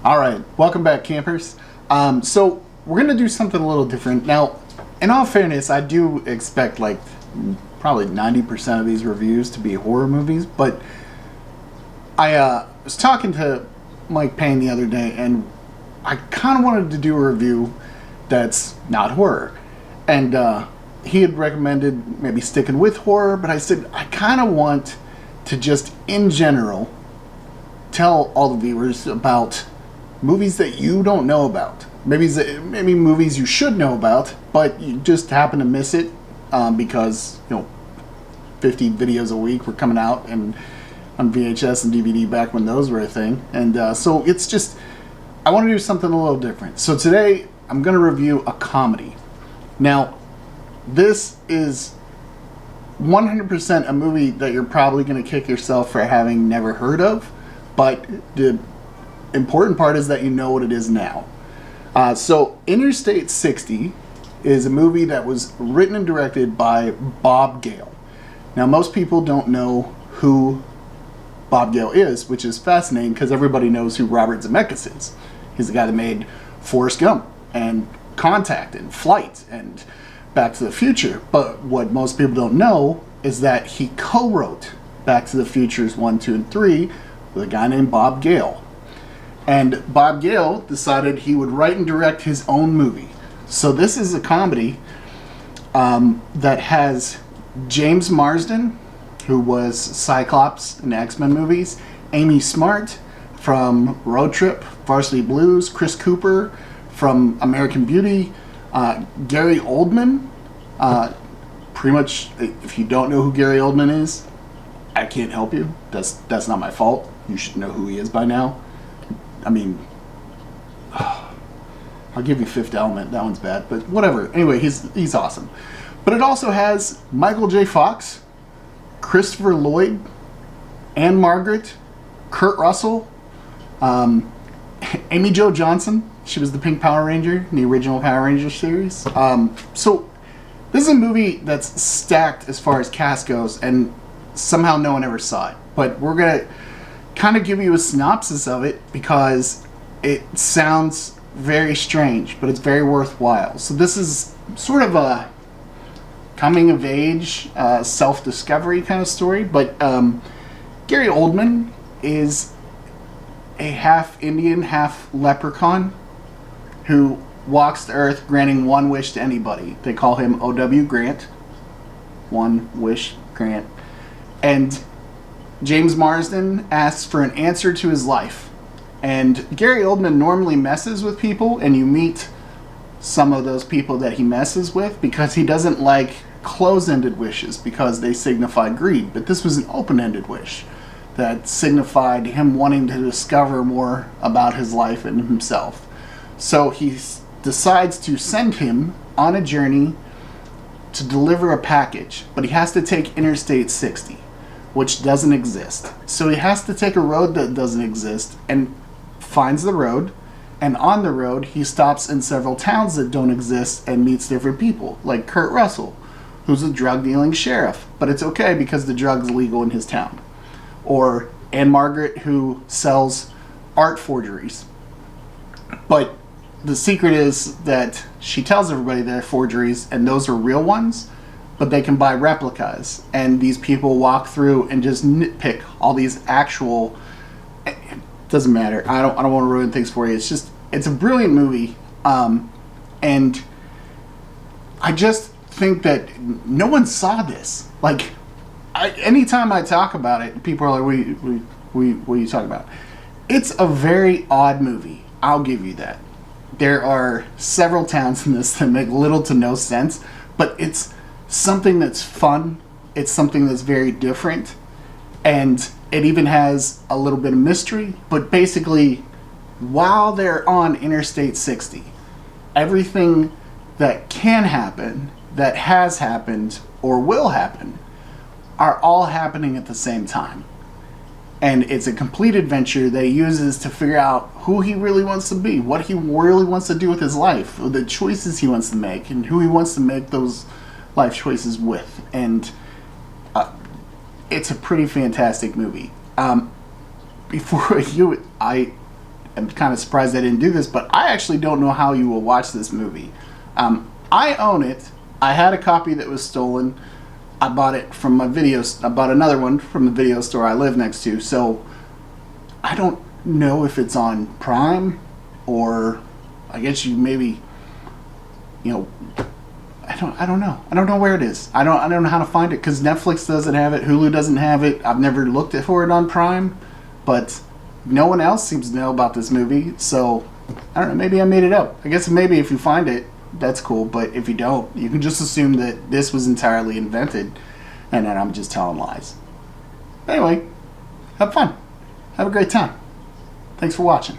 All right, welcome back, campers. So we're gonna do something a little different now. In all fairness, I do expect like probably 90% of these reviews to be horror movies, but I was talking to Mike Payne the other day, and I kind of wanted to do a review that's not horror, and he had recommended maybe sticking with horror, but I said I kind of want to just in general tell all the viewers about movies that you don't know about. Maybe movies you should know about, but you just happen to miss it because 50 videos a week were coming out and on VHS and DVD back when those were a thing. And so it's just, I want to do something a little different. So today I'm going to review a comedy. Now, this is 100% a movie that you're probably going to kick yourself for having never heard of, but the important part is that you know what it is now. So Interstate 60 is a movie that was written and directed by Bob Gale. Now, most people don't know who Bob Gale is, which is fascinating because everybody knows who Robert Zemeckis is. He's the guy that made Forrest Gump and Contact and Flight and Back to the Future. But what most people don't know is that he co-wrote Back to the Futures 1, 2, and 3 with a guy named Bob Gale. And Bob Gale decided he would write and direct his own movie. So this is a comedy that has James Marsden, who was Cyclops in the X-Men movies, Amy Smart from Road Trip, Varsity Blues, Chris Cooper from American Beauty, Gary Oldman. Pretty much, if you don't know who Gary Oldman is, I can't help you. That's not my fault. You should know who he is by now. I mean, I'll give you Fifth Element. That one's bad, but whatever. Anyway, he's awesome. But it also has Michael J. Fox, Christopher Lloyd, Anne Margaret, Kurt Russell, Amy Jo Johnson. She was the Pink Power Ranger in the original Power Rangers series. So this is a movie that's stacked as far as cast goes, and somehow no one ever saw it. But we're gonna kind of give you a synopsis of it because it sounds very strange, but it's very worthwhile. So this is sort of a coming of age, self-discovery kind of story, but Gary Oldman is a half Indian, half leprechaun who walks the earth granting one wish to anybody. They call him O.W. Grant. One wish Grant. And James Marsden asks for an answer to his life. And Gary Oldman normally messes with people, and you meet some of those people that he messes with because he doesn't like close-ended wishes because they signify greed. But this was an open-ended wish that signified him wanting to discover more about his life and himself. So he decides to send him on a journey to deliver a package, but he has to take Interstate 60, which doesn't exist. So he has to take a road that doesn't exist and finds the road, and on the road he stops in several towns that don't exist and meets different people, like Kurt Russell, who's a drug-dealing sheriff, but it's okay because the drug's legal in his town. Or Anne Margaret, who sells art forgeries. But the secret is that she tells everybody they're forgeries and those are real ones, but they can buy replicas. And these people walk through and just nitpick all these actual... It doesn't matter. I don't want to ruin things for you. It's a brilliant movie. And I just think that no one saw this. Like, anytime I talk about it, people are like, what are you talking about? It's a very odd movie. I'll give you that. There are several towns in this that make little to no sense, but it's something that's fun. It's something that's very different. And it even has a little bit of mystery. But basically, while they're on Interstate 60, everything that can happen, that has happened, or will happen, are all happening at the same time. And it's a complete adventure that he uses to figure out who he really wants to be, what he really wants to do with his life, the choices he wants to make, and who he wants to make those life choices with. And it's a pretty fantastic movie. Before I am kind of surprised they didn't do this, but I actually don't know how you will watch this movie. I own it. I had a copy that was stolen. I bought it from my videos. I bought another one from the video store I live next to. So I don't know if it's on Prime, or I guess you maybe, you know, I don't know. I don't know where it is. I don't know how to find it, because Netflix doesn't have it. Hulu doesn't have it. I've never looked for it on Prime, but no one else seems to know about this movie. So I don't know. Maybe I made it up. I guess maybe if you find it, that's cool. But if you don't, you can just assume that this was entirely invented, and that I'm just telling lies. Anyway, have fun. Have a great time. Thanks for watching.